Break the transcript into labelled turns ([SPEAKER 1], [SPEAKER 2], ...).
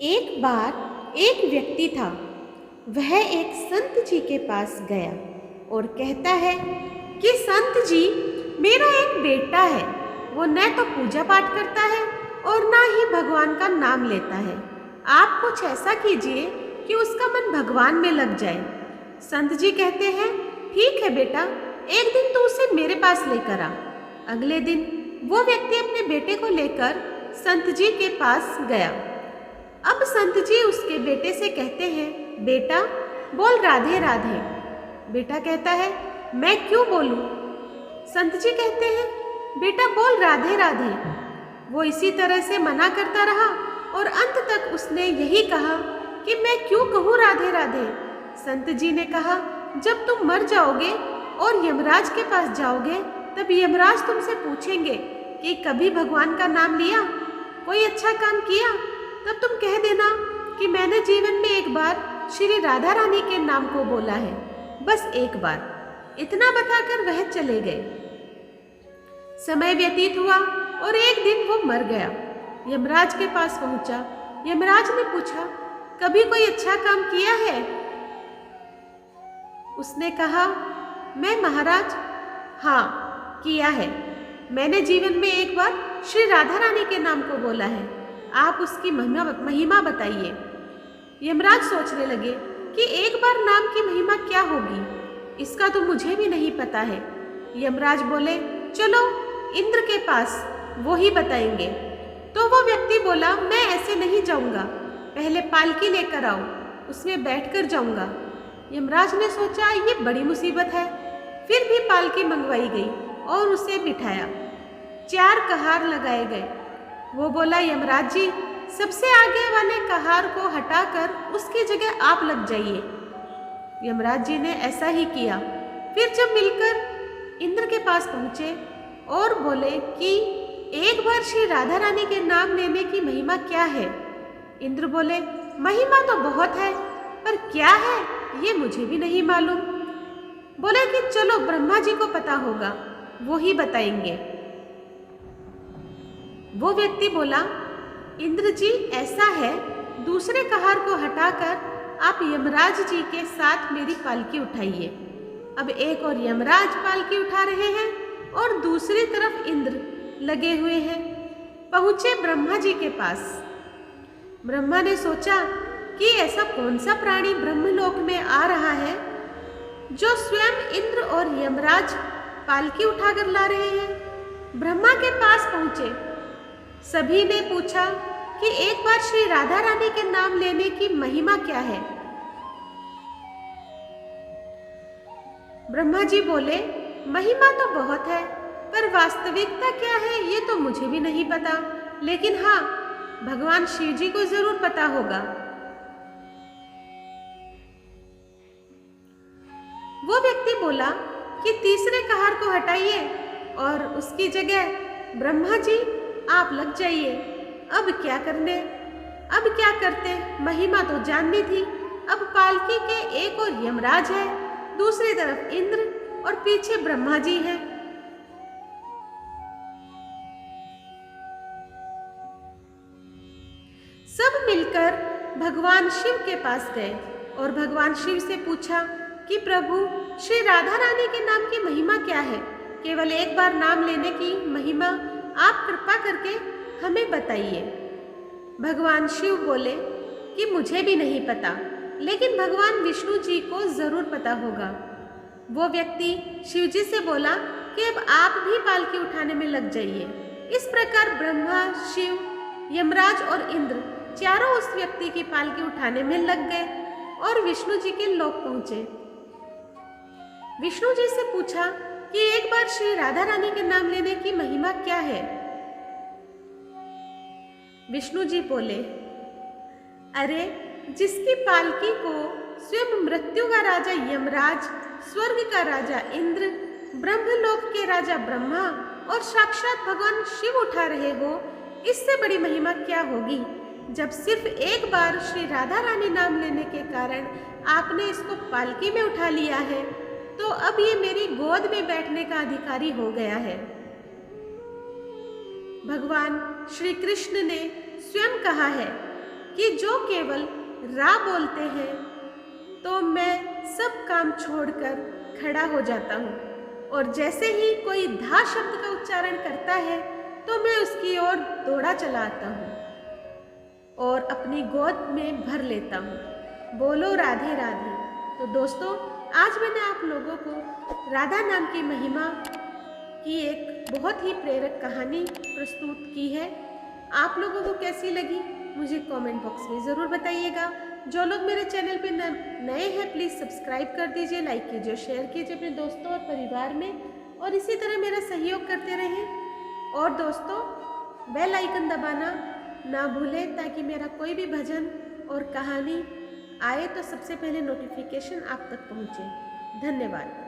[SPEAKER 1] एक बार एक व्यक्ति था। वह एक संत जी के पास गया और कहता है कि संत जी, मेरा एक बेटा है। वो न तो पूजा पाठ करता है और ना ही भगवान का नाम लेता है। आप कुछ ऐसा कीजिए कि उसका मन भगवान में लग जाए। संत जी कहते हैं, ठीक है बेटा, एक दिन तू उसे मेरे पास लेकर आ। अगले दिन वो व्यक्ति अपने बेटे को लेकर संत जी के पास गया। अब संत जी उसके बेटे से कहते हैं, बेटा बोल राधे राधे। बेटा कहता है, मैं क्यों बोलूं? संत जी कहते हैं, बेटा बोल राधे राधे। वो इसी तरह से मना करता रहा और अंत तक उसने यही कहा कि मैं क्यों कहूँ राधे राधे। संत जी ने कहा, जब तुम मर जाओगे और यमराज के पास जाओगे, तब यमराज तुमसे पूछेंगे कि कभी भगवान का नाम लिया, कोई अच्छा काम किया, तब तुम कह देना कि मैंने जीवन में एक बार श्री राधा रानी के नाम को बोला है, बस एक बार। इतना बताकर वह चले गए। समय व्यतीत हुआ और एक दिन वो मर गया। यमराज के पास पहुंचा। यमराज ने पूछा, कभी कोई अच्छा काम किया है? उसने कहा, मैं महाराज, हाँ किया है। मैंने जीवन में एक बार श्री राधा रानी के नाम को बोला है। आप उसकी महिमा बताइए। यमराज सोचने लगे कि एक बार नाम की महिमा क्या होगी, इसका तो मुझे भी नहीं पता है। यमराज बोले, चलो इंद्र के पास, वो ही बताएंगे। तो वो व्यक्ति बोला, मैं ऐसे नहीं जाऊंगा, पहले पालकी लेकर आओ, उसमें बैठकर जाऊंगा। यमराज ने सोचा ये बड़ी मुसीबत है। फिर भी पालकी मंगवाई गई और उसे बिठाया। 4 कहार लगाए गए। वो बोला, यमराज जी, सबसे आगे वाले कहार को हटाकर उसकी जगह आप लग जाइए। यमराज जी ने ऐसा ही किया। फिर जब मिलकर इंद्र के पास पहुंचे और बोले कि एक बार श्री राधा रानी के नाम लेने की महिमा क्या है? इंद्र बोले, महिमा तो बहुत है, पर क्या है ये मुझे भी नहीं मालूम। बोले कि चलो ब्रह्मा जी को पता होगा, वो ही बताएंगे। वो व्यक्ति बोला, इंद्र जी ऐसा है, दूसरे कहार को हटाकर आप यमराज जी के साथ मेरी पालकी उठाइए। अब एक और यमराज पालकी उठा रहे हैं और दूसरी तरफ इंद्र लगे हुए हैं। पहुंचे ब्रह्मा जी के पास। ब्रह्मा ने सोचा कि ऐसा कौन सा प्राणी ब्रह्मलोक में आ रहा है जो स्वयं इंद्र और यमराज पालकी उठाकर ला रहे हैं। ब्रह्मा के पास पहुंचे। सभी ने पूछा कि एक बार श्री राधा रानी के नाम लेने की महिमा क्या है? ब्रह्मा जी बोले, महिमा तो बहुत है, पर वास्तविकता क्या है ये तो मुझे भी नहीं पता, लेकिन हाँ, भगवान शिव जी को जरूर पता होगा। वो व्यक्ति बोला कि तीसरे कहार को हटाइए और उसकी जगह ब्रह्मा जी आप लग जाइए। अब क्या करते, महिमा तो जाननी थी। अब पालकी के एक और यमराज है, दूसरी तरफ इंद्र और पीछे ब्रह्मा जी हैं। सब मिलकर भगवान शिव के पास गए और भगवान शिव से पूछा कि प्रभु, श्री राधा रानी के नाम की महिमा क्या है? केवल एक बार नाम लेने की महिमा आप कृपा करके हमें बताइए। भगवान शिव बोले कि मुझे भी नहीं पता, लेकिन भगवान विष्णु जी को जरूर पता होगा। वो व्यक्ति शिव जी से बोला कि अब आप भी पालकी उठाने में लग जाइए। इस प्रकार ब्रह्मा, शिव, यमराज और इंद्र चारों उस व्यक्ति की पालकी उठाने में लग गए और विष्णु जी के लोक पहुंचे। विष्णु जी से पूछा कि एक बार श्री राधा रानी के नाम लेने की महिमा क्या है? विष्णु जी बोले, अरे जिसकी पालकी को स्वयं मृत्यु का राजा यमराज, स्वर्ग का राजा इंद्र, ब्रह्मलोक के राजा ब्रह्मा और साक्षात भगवान शिव उठा रहे हो, इससे बड़ी महिमा क्या होगी? जब सिर्फ एक बार श्री राधा रानी नाम लेने के कारण आपने इसको पालकी में उठा लिया है, तो अब ये मेरी गोद में बैठने का अधिकारी हो गया है। भगवान श्री कृष्ण ने स्वयं कहा है कि जो केवल रा बोलते हैं तो मैं सब काम छोड़कर खड़ा हो जाता हूँ, और जैसे ही कोई धा शब्द का उच्चारण करता है तो मैं उसकी ओर दौड़ा चला आता हूँ और अपनी गोद में भर लेता हूँ। बोलो राधे राधे। तो दोस्तों, आज मैंने आप लोगों को राधा नाम की महिमा की एक बहुत ही प्रेरक कहानी प्रस्तुत की है। आप लोगों को कैसी लगी मुझे कमेंट बॉक्स में ज़रूर बताइएगा। जो लोग मेरे चैनल पे नए हैं प्लीज़ सब्सक्राइब कर दीजिए, लाइक कीजिए, शेयर कीजिए अपने दोस्तों और परिवार में, और इसी तरह मेरा सहयोग करते रहें। और दोस्तों, बेल आइकन दबाना ना भूलें ताकि मेरा कोई भी भजन और कहानी आए तो सबसे पहले नोटिफिकेशन आप तक पहुँचे। धन्यवाद।